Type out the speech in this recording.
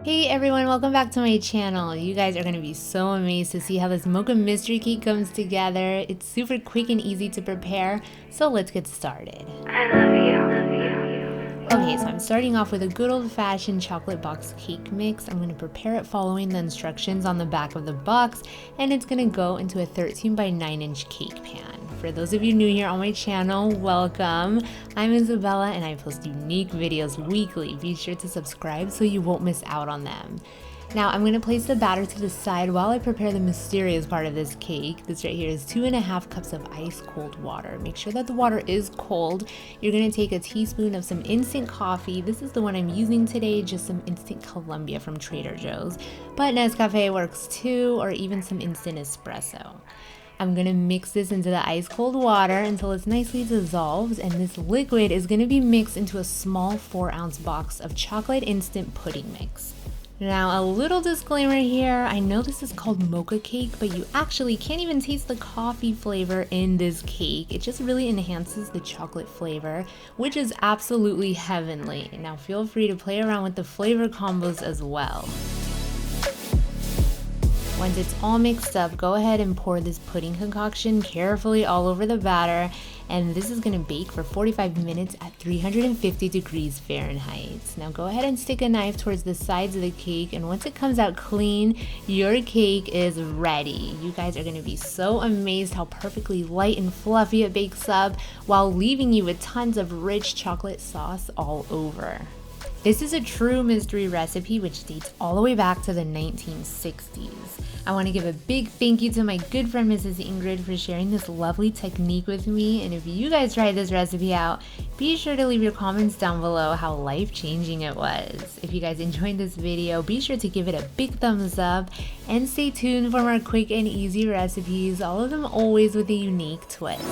Hey everyone, welcome back to my channel. You guys are going to be so amazed to see how this mocha mystery cake comes together. It's super quick and easy to prepare, so let's get started. I love you. Okay, so I'm starting off with a good old-fashioned chocolate box cake mix. I'm going to prepare it following the instructions on the back of the box, and it's going to go into a 13 by 9 inch cake pan. For those of you new here on my channel, welcome. I'm Isabella and I post unique videos weekly. Be sure to subscribe so you won't miss out on them. Now I'm going to place the batter to the side while I prepare the mysterious part of this cake. This right here is 2.5 cups of ice cold water. Make sure that the water is cold. You're going to take a teaspoon of some instant coffee. This is the one I'm using today, just some instant Columbia from Trader Joe's. But Nescafe works too, or even some instant espresso. I'm going to mix this into the ice cold water until it's nicely dissolved, and this liquid is going to be mixed into a small 4-ounce box of chocolate instant pudding mix. Now, a little disclaimer here, I know this is called mocha cake, but you actually can't even taste the coffee flavor in this cake. It just really enhances the chocolate flavor, which is absolutely heavenly. Now, feel free to play around with the flavor combos as well. Once it's all mixed up, go ahead and pour this pudding concoction carefully all over the batter, and this is going to bake for 45 minutes at 350 degrees Fahrenheit. Now go ahead and stick a knife towards the sides of the cake, and once it comes out clean, your cake is ready. You guys are going to be so amazed how perfectly light and fluffy it bakes up while leaving you with tons of rich chocolate sauce all over. This is a true mystery recipe which dates all the way back to the 1960s. I want to give a big thank you to my good friend Mrs. Ingrid for sharing this lovely technique with me, and if you guys tried this recipe out, be sure to leave your comments down below how life-changing it was. If you guys enjoyed this video, be sure to give it a big thumbs up and stay tuned for more quick and easy recipes, all of them always with a unique twist.